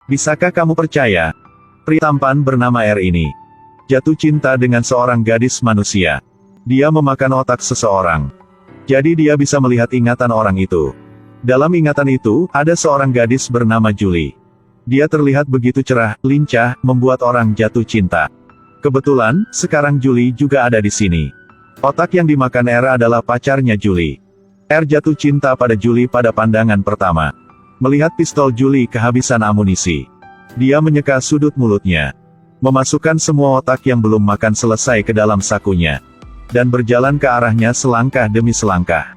Bisakah kamu percaya? Pria tampan bernama R ini jatuh cinta dengan seorang gadis manusia. Dia memakan otak seseorang. Jadi dia bisa melihat ingatan orang itu. Dalam ingatan itu, ada seorang gadis bernama Julie. Dia terlihat begitu cerah, lincah, membuat orang jatuh cinta. Kebetulan, sekarang Julie juga ada di sini. Otak yang dimakan R adalah pacarnya Julie. R jatuh cinta pada Julie pada pandangan pertama. Melihat pistol Julie kehabisan amunisi, dia menyeka sudut mulutnya, memasukkan semua otak yang belum makan selesai ke dalam sakunya, dan berjalan ke arahnya selangkah demi selangkah.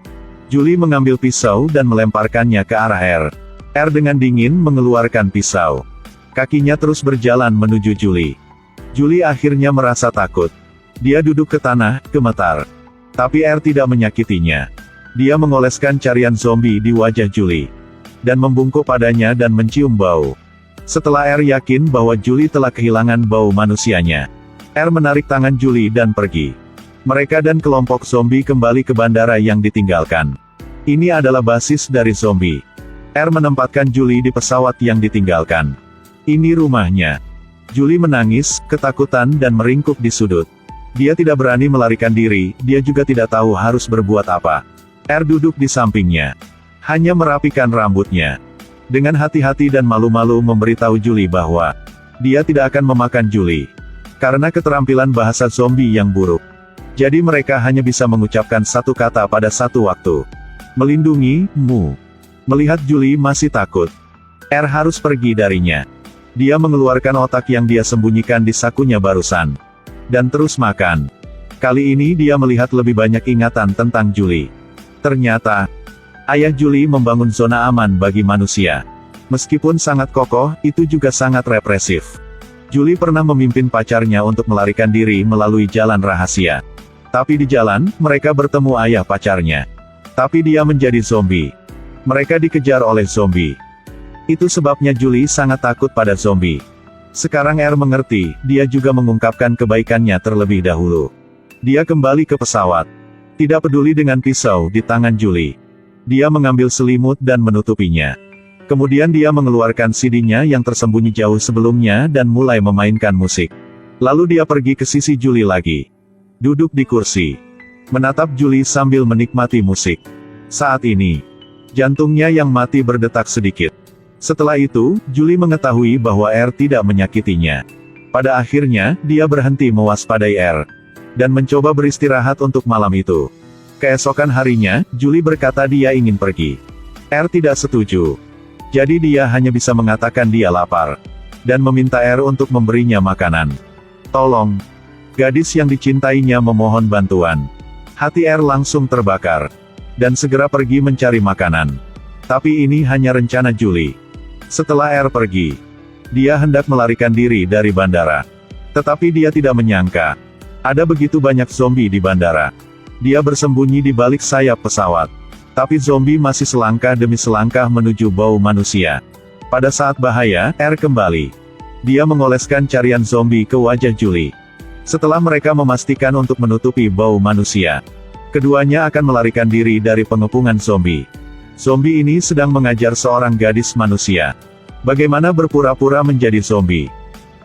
Julie mengambil pisau dan melemparkannya ke arah R. R dengan dingin mengeluarkan pisau. Kakinya terus berjalan menuju Julie. Julie akhirnya merasa takut. Dia duduk ke tanah, gemetar. Tapi R tidak menyakitinya. Dia mengoleskan carian zombie di wajah Julie, dan membungkuk padanya dan mencium bau. Setelah R yakin bahwa Julie telah kehilangan bau manusianya, R menarik tangan Julie dan pergi. Mereka dan kelompok zombie kembali ke bandara yang ditinggalkan. Ini adalah basis dari zombie. R menempatkan Julie di pesawat yang ditinggalkan. Ini rumahnya. Julie menangis, ketakutan dan meringkuk di sudut. Dia tidak berani melarikan diri, dia juga tidak tahu harus berbuat apa. R duduk di sampingnya, hanya merapikan rambutnya. Dengan hati-hati dan malu-malu memberitahu Julie bahwa dia tidak akan memakan Julie, karena keterampilan bahasa zombie yang buruk. Jadi mereka hanya bisa mengucapkan satu kata pada satu waktu. Melindungi, mu. Melihat Julie masih takut, R harus pergi darinya. Dia mengeluarkan otak yang dia sembunyikan di sakunya barusan, dan terus makan. Kali ini dia melihat lebih banyak ingatan tentang Julie. Ternyata, ayah Julie membangun zona aman bagi manusia. Meskipun sangat kokoh, itu juga sangat represif. Julie pernah memimpin pacarnya untuk melarikan diri melalui jalan rahasia. Tapi di jalan, mereka bertemu ayah pacarnya. Tapi dia menjadi zombie. Mereka dikejar oleh zombie. Itu sebabnya Julie sangat takut pada zombie. Sekarang R mengerti, dia juga mengungkapkan kebaikannya terlebih dahulu. Dia kembali ke pesawat. Tidak peduli dengan pisau di tangan Julie. Dia mengambil selimut dan menutupinya. Kemudian dia mengeluarkan CD-nya yang tersembunyi jauh sebelumnya dan mulai memainkan musik. Lalu dia pergi ke sisi Julie lagi. Duduk di kursi, menatap Julie sambil menikmati musik. Saat ini, jantungnya yang mati berdetak sedikit. Setelah itu, Julie mengetahui bahwa R tidak menyakitinya. Pada akhirnya, dia berhenti mewaspadai R, dan mencoba beristirahat untuk malam itu. Keesokan harinya, Julie berkata dia ingin pergi. R tidak setuju. Jadi dia hanya bisa mengatakan dia lapar, dan meminta R untuk memberinya makanan. Tolong. Gadis yang dicintainya memohon bantuan. Hati R langsung terbakar, dan segera pergi mencari makanan. Tapi ini hanya rencana Julie. Setelah R pergi, dia hendak melarikan diri dari bandara. Tetapi dia tidak menyangka, ada begitu banyak zombie di bandara. Dia bersembunyi di balik sayap pesawat. Tapi zombie masih selangkah demi selangkah menuju bau manusia. Pada saat bahaya, R kembali. Dia mengoleskan carian zombie ke wajah Julie. Setelah mereka memastikan untuk menutupi bau manusia, keduanya akan melarikan diri dari pengepungan zombie. Zombie ini sedang mengajar seorang gadis manusia bagaimana berpura-pura menjadi zombie.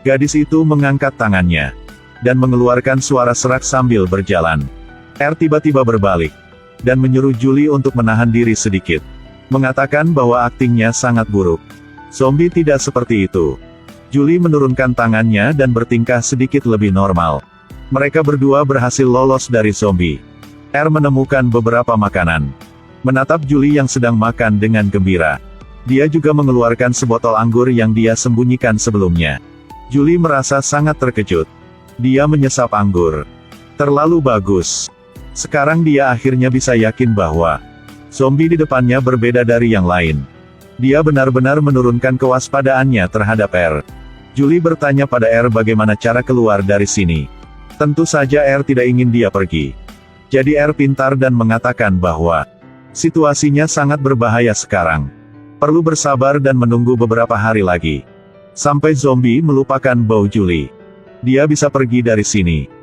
Gadis itu mengangkat tangannya, dan mengeluarkan suara serak sambil berjalan. R tiba-tiba berbalik, dan menyuruh Julie untuk menahan diri sedikit. Mengatakan bahwa aktingnya sangat buruk. Zombie tidak seperti itu. Julie menurunkan tangannya dan bertingkah sedikit lebih normal. Mereka berdua berhasil lolos dari zombie. R menemukan beberapa makanan. Menatap Julie yang sedang makan dengan gembira. Dia juga mengeluarkan sebotol anggur yang dia sembunyikan sebelumnya. Julie merasa sangat terkejut. Dia menyesap anggur. Terlalu bagus. Sekarang dia akhirnya bisa yakin bahwa zombie di depannya berbeda dari yang lain. Dia benar-benar menurunkan kewaspadaannya terhadap R. Julie bertanya pada R bagaimana cara keluar dari sini. Tentu saja R tidak ingin dia pergi. Jadi R pintar dan mengatakan bahwa situasinya sangat berbahaya sekarang. Perlu bersabar dan menunggu beberapa hari lagi. Sampai zombie melupakan bau Julie. Dia bisa pergi dari sini.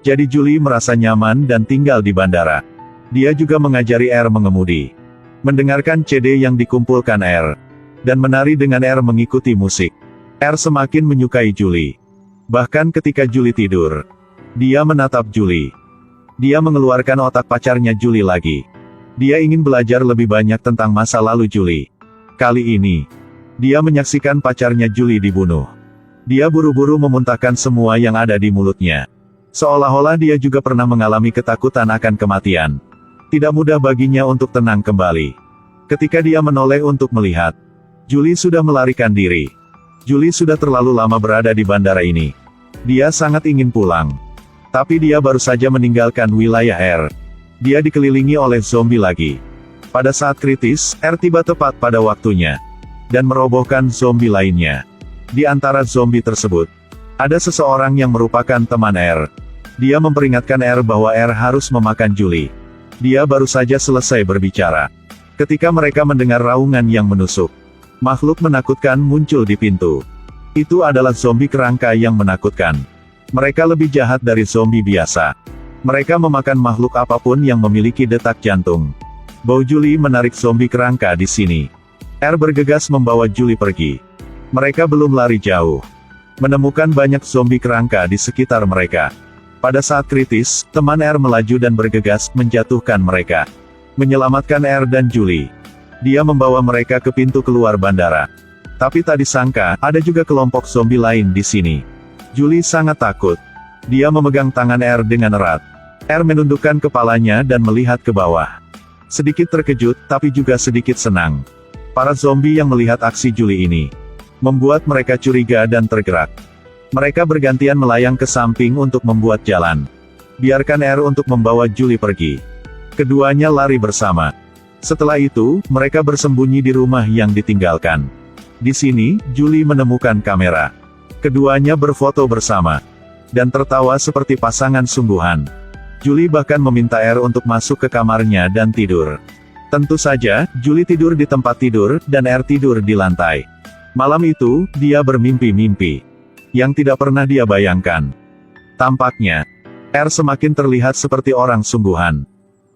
Jadi Julie merasa nyaman dan tinggal di bandara. Dia juga mengajari R mengemudi, mendengarkan CD yang dikumpulkan R, dan menari dengan R mengikuti musik. R semakin menyukai Julie. Bahkan ketika Julie tidur, dia menatap Julie. Dia mengeluarkan otak pacarnya Julie lagi. Dia ingin belajar lebih banyak tentang masa lalu Julie. Kali ini, dia menyaksikan pacarnya Julie dibunuh. Dia buru-buru memuntahkan semua yang ada di mulutnya. Seolah-olah dia juga pernah mengalami ketakutan akan kematian. Tidak mudah baginya untuk tenang kembali. Ketika dia menoleh untuk melihat, Julie sudah melarikan diri. Julie sudah terlalu lama berada di bandara ini. Dia sangat ingin pulang. Tapi dia baru saja meninggalkan wilayah R. Dia dikelilingi oleh zombie lagi. Pada saat kritis, R tiba tepat pada waktunya. Dan merobohkan zombie lainnya. Di antara zombie tersebut, ada seseorang yang merupakan teman R. Dia memperingatkan R bahwa R harus memakan Julie. Dia baru saja selesai berbicara. Ketika mereka mendengar raungan yang menusuk, makhluk menakutkan muncul di pintu. Itu adalah zombie kerangka yang menakutkan. Mereka lebih jahat dari zombie biasa. Mereka memakan makhluk apapun yang memiliki detak jantung. Bau Julie menarik zombie kerangka di sini. R bergegas membawa Julie pergi. Mereka belum lari jauh. Menemukan banyak zombie kerangka di sekitar mereka. Pada saat kritis, teman R melaju dan bergegas menjatuhkan mereka. Menyelamatkan R dan Julie. Dia membawa mereka ke pintu keluar bandara. Tapi tak disangka, ada juga kelompok zombie lain di sini. Julie sangat takut. Dia memegang tangan R dengan erat. R menundukkan kepalanya dan melihat ke bawah. Sedikit terkejut, tapi juga sedikit senang. Para zombie yang melihat aksi Julie ini, membuat mereka curiga dan tergerak. Mereka bergantian melayang ke samping untuk membuat jalan. Biarkan R untuk membawa Julie pergi. Keduanya lari bersama. Setelah itu, mereka bersembunyi di rumah yang ditinggalkan. Di sini, Julie menemukan kamera. Keduanya berfoto bersama. Dan tertawa seperti pasangan sungguhan. Julie bahkan meminta R untuk masuk ke kamarnya dan tidur. Tentu saja, Julie tidur di tempat tidur, dan R tidur di lantai. Malam itu, dia bermimpi-mimpi. Yang tidak pernah dia bayangkan. Tampaknya, R semakin terlihat seperti orang sungguhan.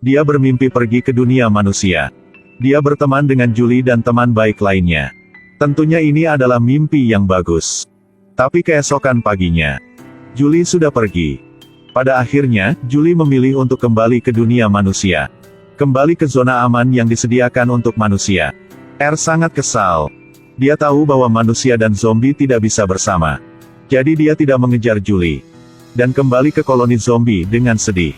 Dia bermimpi pergi ke dunia manusia. Dia berteman dengan Julie dan teman baik lainnya. Tentunya ini adalah mimpi yang bagus. Tapi keesokan paginya, Julie sudah pergi. Pada akhirnya, Julie memilih untuk kembali ke dunia manusia. Kembali ke zona aman yang disediakan untuk manusia. R sangat kesal. Dia tahu bahwa manusia dan zombie tidak bisa bersama. Jadi dia tidak mengejar Julie. Dan kembali ke koloni zombie dengan sedih.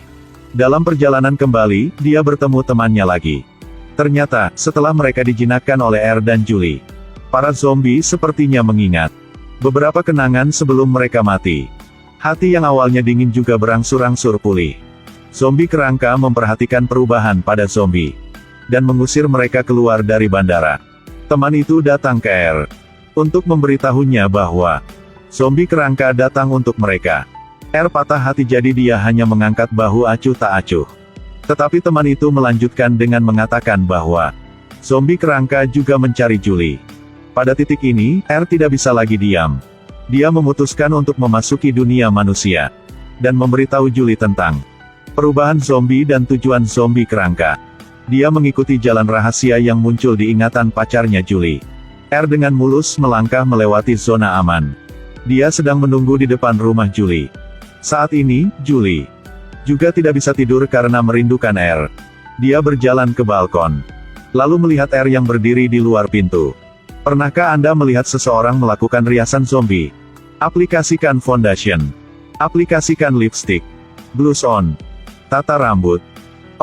Dalam perjalanan kembali, dia bertemu temannya lagi. Ternyata, setelah mereka dijinakkan oleh R dan Julie, para zombie sepertinya mengingat beberapa kenangan sebelum mereka mati. Hati yang awalnya dingin juga berangsur-angsur pulih. Zombie kerangka memperhatikan perubahan pada zombie. Dan mengusir mereka keluar dari bandara. Teman itu datang ke R. Untuk memberitahunya bahwa zombie kerangka datang untuk mereka. R patah hati jadi dia hanya mengangkat bahu acuh tak acuh. Tetapi teman itu melanjutkan dengan mengatakan bahwa zombie kerangka juga mencari Julie. Pada titik ini, R tidak bisa lagi diam. Dia memutuskan untuk memasuki dunia manusia. Dan memberitahu Julie tentang perubahan zombie dan tujuan zombie kerangka. Dia mengikuti jalan rahasia yang muncul di ingatan pacarnya Julie. R dengan mulus melangkah melewati zona aman. Dia sedang menunggu di depan rumah Julie. Saat ini, Julie juga tidak bisa tidur karena merindukan R. Dia berjalan ke balkon. Lalu melihat R yang berdiri di luar pintu. Pernahkah Anda melihat seseorang melakukan riasan zombie? Aplikasikan foundation. Aplikasikan lipstick. Blush on. Tata rambut.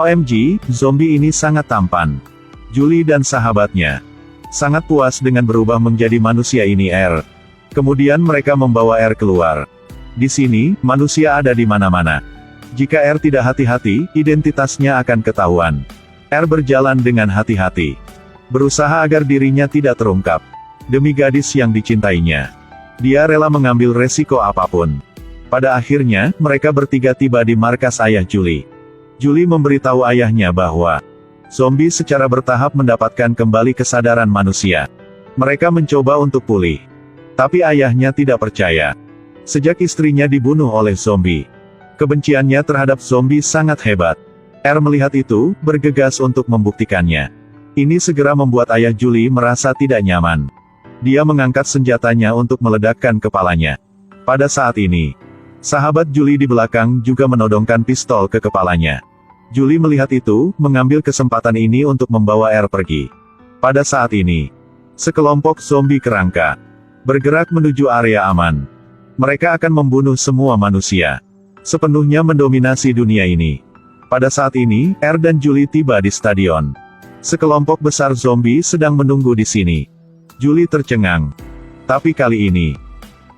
OMG, zombie ini sangat tampan. Julie dan sahabatnya sangat puas dengan berubah menjadi manusia ini R. Kemudian mereka membawa R keluar. Di sini, manusia ada di mana-mana. Jika R tidak hati-hati, identitasnya akan ketahuan. R berjalan dengan hati-hati. Berusaha agar dirinya tidak terungkap. Demi gadis yang dicintainya. Dia rela mengambil resiko apapun. Pada akhirnya, mereka bertiga tiba di markas ayah Julie. Julie memberitahu ayahnya bahwa zombie secara bertahap mendapatkan kembali kesadaran manusia. Mereka mencoba untuk pulih. Tapi ayahnya tidak percaya. Sejak istrinya dibunuh oleh zombie, kebenciannya terhadap zombie sangat hebat. R melihat itu, bergegas untuk membuktikannya. Ini segera membuat ayah Julie merasa tidak nyaman. Dia mengangkat senjatanya untuk meledakkan kepalanya. Pada saat ini, sahabat Julie di belakang juga menodongkan pistol ke kepalanya. Julie melihat itu, mengambil kesempatan ini untuk membawa R pergi. Pada saat ini, sekelompok zombie kerangka bergerak menuju area aman. Mereka akan membunuh semua manusia, sepenuhnya mendominasi dunia ini. Pada saat ini, R dan Julie tiba di stadion. Sekelompok besar zombie sedang menunggu di sini. Julie tercengang. Tapi kali ini,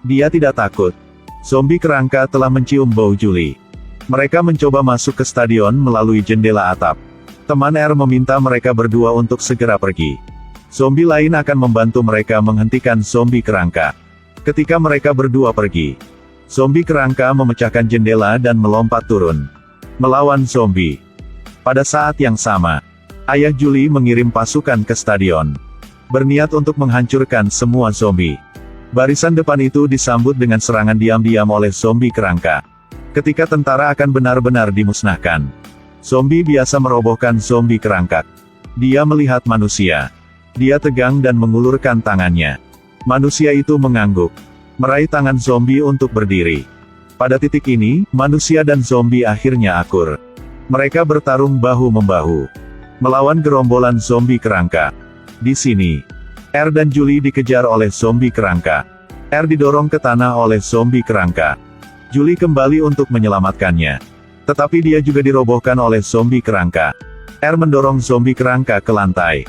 dia tidak takut. Zombie kerangka telah mencium bau Julie. Mereka mencoba masuk ke stadion melalui jendela atap. Teman R meminta mereka berdua untuk segera pergi. Zombie lain akan membantu mereka menghentikan zombie kerangka. Ketika mereka berdua pergi, zombie kerangka memecahkan jendela dan melompat turun, melawan zombie. Pada saat yang sama, ayah Julie mengirim pasukan ke stadion, berniat untuk menghancurkan semua zombie. Barisan depan itu disambut dengan serangan diam-diam oleh zombie kerangka. Ketika tentara akan benar-benar dimusnahkan, zombie biasa merobohkan zombie kerangka. Dia melihat manusia. Dia tegang dan mengulurkan tangannya. Manusia itu mengangguk, meraih tangan zombie untuk berdiri. Pada titik ini, manusia dan zombie akhirnya akur. Mereka bertarung bahu-membahu, melawan gerombolan zombie kerangka. Di sini, R dan Julie dikejar oleh zombie kerangka. R didorong ke tanah oleh zombie kerangka. Julie kembali untuk menyelamatkannya. Tetapi dia juga dirobohkan oleh zombie kerangka. R mendorong zombie kerangka ke lantai.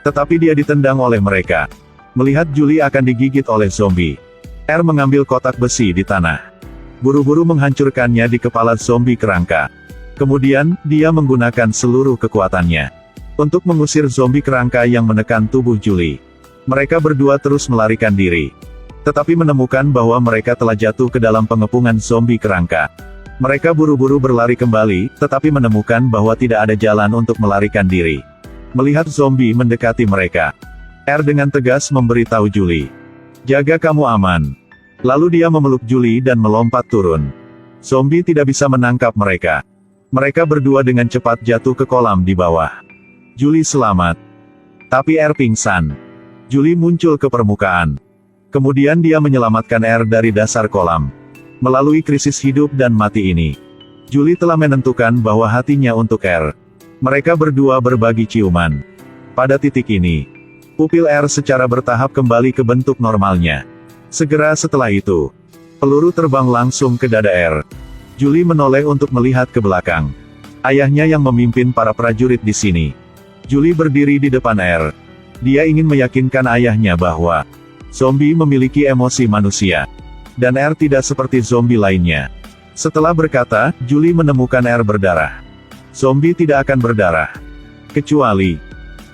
Tetapi dia ditendang oleh mereka. Melihat Julie akan digigit oleh zombie, R mengambil kotak besi di tanah. Buru-buru menghancurkannya di kepala zombie kerangka. Kemudian, dia menggunakan seluruh kekuatannya untuk mengusir zombie kerangka yang menekan tubuh Julie. Mereka berdua terus melarikan diri, tetapi menemukan bahwa mereka telah jatuh ke dalam pengepungan zombie kerangka. Mereka buru-buru berlari kembali, tetapi menemukan bahwa tidak ada jalan untuk melarikan diri. Melihat zombie mendekati mereka, R dengan tegas memberitahu Julie, "Jaga kamu aman." Lalu dia memeluk Julie dan melompat turun. Zombie tidak bisa menangkap mereka. Mereka berdua dengan cepat jatuh ke kolam di bawah. Julie selamat. Tapi R pingsan. Julie muncul ke permukaan. Kemudian dia menyelamatkan R dari dasar kolam. Melalui krisis hidup dan mati ini, Julie telah menentukan bahwa hatinya untuk R. Mereka berdua berbagi ciuman. Pada titik ini, pupil R secara bertahap kembali ke bentuk normalnya. Segera setelah itu, peluru terbang langsung ke dada R. Julie menoleh untuk melihat ke belakang. Ayahnya yang memimpin para prajurit di sini. Julie berdiri di depan R. Dia ingin meyakinkan ayahnya bahwa zombie memiliki emosi manusia, dan R tidak seperti zombie lainnya. Setelah berkata, Julie menemukan R berdarah. Zombie tidak akan berdarah, kecuali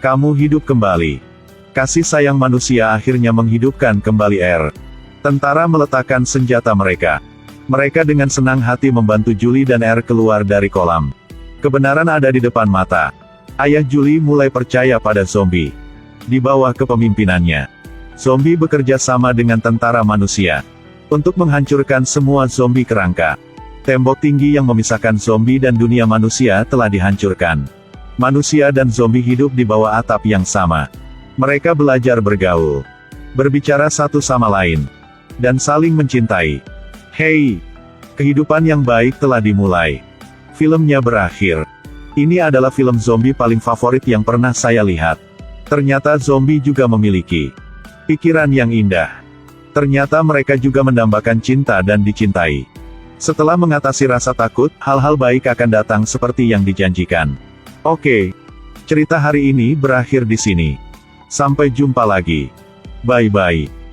kamu hidup kembali. Kasih sayang manusia akhirnya menghidupkan kembali R. Tentara meletakkan senjata mereka. Mereka dengan senang hati membantu Julie dan R keluar dari kolam. Kebenaran ada di depan mata. Ayah Julie mulai percaya pada zombie. Di bawah kepemimpinannya, zombie bekerja sama dengan tentara manusia untuk menghancurkan semua zombie kerangka. Tembok tinggi yang memisahkan zombie dan dunia manusia telah dihancurkan. Manusia dan zombie hidup di bawah atap yang sama. Mereka belajar bergaul, berbicara satu sama lain, dan saling mencintai. Hei, kehidupan yang baik telah dimulai. Filmnya berakhir. Ini adalah film zombie paling favorit yang pernah saya lihat. Ternyata zombie juga memiliki pikiran yang indah. Ternyata mereka juga mendambakan cinta dan dicintai. Setelah mengatasi rasa takut, hal-hal baik akan datang seperti yang dijanjikan. Oke, cerita hari ini berakhir di sini. Sampai jumpa lagi. Bye-bye.